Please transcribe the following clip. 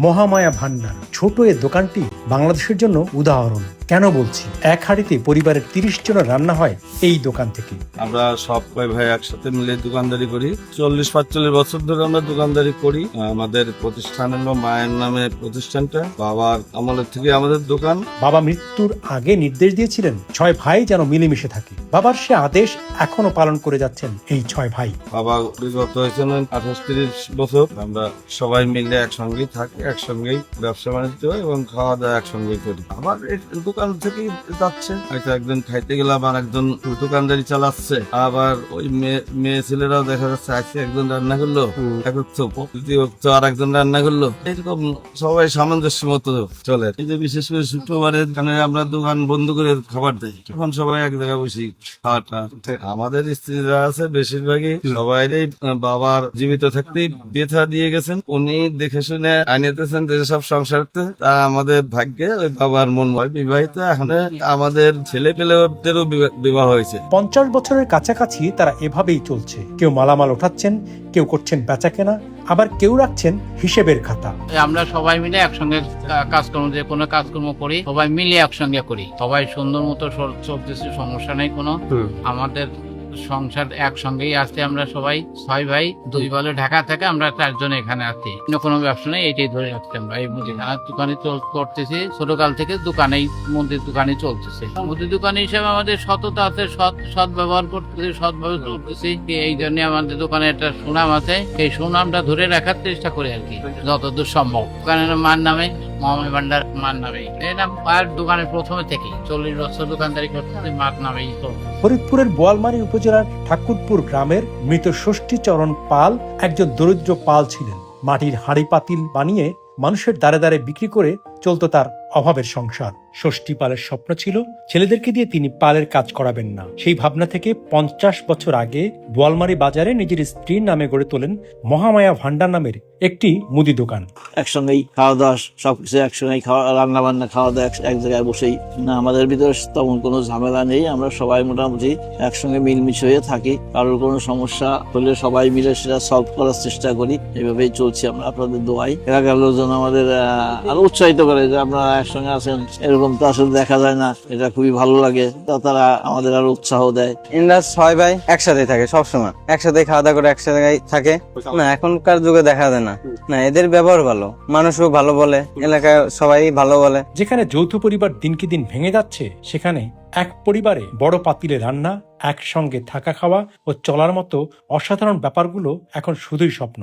মহামায়া ভান্ডার ছোট এ দোকানটি বাংলাদেশের জন্য উদাহরণ। কেন বলছি? এক হাঁড়িতে পরিবারের 30 জনের রান্না হয় এই দোকান থেকে। আমরা সব কয় ভাই একসাথে মিলে দোকানদারি করি। 40-45 বছর ধরে আমরা দোকানদারি করি। আমাদের প্রতিষ্ঠান হলো মায়ের নামে প্রতিষ্ঠানটা। বাবার আমলের থেকে আমাদের দোকান। বাবা মৃত্যুর আগে নির্দেশ দিয়েছিলেন 6 ভাই যেন মিলেমিশে থাকে। বাবার সে আদেশ এখনো পালন করে যাচ্ছেন এই 6 ভাই। বাবা বিগত হয়েছেন 28-30 বছর। আমরা সবাই মিলে একসঙ্গেই থাকি, একসঙ্গেই ব্যবসা বাণিজ্য এবং খাওয়া দাওয়া একসঙ্গেই করি। আমার এই দোকান থেকেই যাচ্ছে। হয়তো একজন খাইতে গেলাম আর একজন দোকানদারি চালাচ্ছে, আবার ওই মেয়ে ছেলেরাও দেখা যাচ্ছে আজকে একজন রান্না করলো, আর একজন রান্না করলো, এরকম সবাই সামঞ্জস্য মতো চলে। এই যে বিশেষ করে শুক্রবারে আমরা দোকান বন্ধ করে খাবার দেই, তখন সবাই এক জায়গায় বসি খাওয়াটা। আমাদের স্ত্রীরা আছে বেশিরভাগই সবাই বাবার জীবিত থাকতেই বেথা দিয়ে গেছেন, উনি দেখে শুনে আনিতেছেন যেসব সংসারতে, তা আমাদের ভাগ্যে ওই বাবার মন হয় বিবাহিত। এখন আমাদের ছেলে পেলেদেরও বিবাহ হয়েছে। 50 বছরের কাছাকাছি তারা এভাবেই চলছে। কেউ মালামাল ওঠাচ্ছেন, কেউ করছেন বেচা কেনা, আবার কেউ রাখছেন হিসেবের খাতা। আমরা সবাই মিলে একসঙ্গে কাজকর্ম, যে কোনো কাজকর্ম করি সবাই মিলে একসঙ্গে করি। সবাই সুন্দর মতো চলতেছে, সমস্যা নেই কোনো। আমাদের সংসার একসঙ্গেই আসতে আমরা সবাই 6 ভাই, 2 বলে ঢাকা থেকে আমরা 4 জন এখানে আছি। কোনো ব্যবসা নেই, এটাই ধরে রাখছি আমরা। এই মুদিখানার দোকানে করতেছি, ছোটকাল থেকে দোকানেই মুদির দোকানে চলতেছে। মুদির দোকান হিসেবে আমাদের সততা আছে, সৎ ব্যবহার করতেছি, সৎভাবে চলতেছি। এই জন্য আমাদের দোকানে একটা সুনাম আছে, এই সুনামটা ধরে রাখার চেষ্টা করি আর কি যতদূর সম্ভব। দোকানের মার নামে মহামায়া ভান্ডার মার নামে, এই নাম আর দোকানের প্রথমে থেকে 40 বছর দোকানদারি করতেছি, মার নামেই চলছে। ফরিদপুরের বোয়ালমারী উপজেলার ঠাকুরপুর গ্রামের মৃত ষষ্ঠীচরণ পাল একজন দরিদ্র পাল ছিলেন। মাটির হাঁড়ি পাতিল বানিয়ে মানুষের দ্বারে দ্বারে বিক্রি করে চলত তার অভাবের সংসার। ষষ্ঠী পালের স্বপ্ন ছিল ছেলেদেরকে দিয়ে তিনি পালের কাজ করাবেন না। সেই ভাবনা থেকে 50 বছর আগে বোয়ালমারী বাজারে নিজের স্ত্রীর নামে গড়ে তোলেন মহামায়া ভান্ডার নামের একটি মুদি দোকান। একসঙ্গেই খাওয়া দাওয়া, সবকিছু একসঙ্গেই খাওয়া, রান্না বান্না, খাওয়া দাওয়া এক জায়গায় বসেই। না, আমাদের ভিতরে তেমন কোনো ঝামেলা নেই। আমরা সবাই মোটামুটি একসঙ্গে মিলমিশ হয়ে থাকি। কারোর কোনো সমস্যা হলে সবাই মিলে সেটা সলভ করার চেষ্টা করি। এইভাবেই চলছি আমরা, আপনাদের দোয়াই। এলাকার লোকজন আমাদের আরো উৎসাহিত করে যে আপনারা একসঙ্গে আছেন, এরকম তো আসলে দেখা যায় না, এটা খুবই ভালো লাগে। তারা আমাদের আরো উৎসাহ দেয়। ইন্দাস 6 ভাই একসাথে থাকে, সবসময় একসাথে খাওয়া দাওয়া করে একসাথে থাকে। না, এখনকার যুগে দেখা যায় না। না, এদের ব্যবহার ভালো, মানুষও ভালো বলে, এলাকায় সবাই ভালো বলে। যেখানে যৌথ পরিবার দিনকে দিন ভেঙে যাচ্ছে, সেখানে এক পরিবারে বড় পাতিলে রান্না, একসঙ্গে থাকা খাওয়া ও চলার মতো অসাধারণ ব্যাপারগুলো এখন শুধুই স্বপ্ন।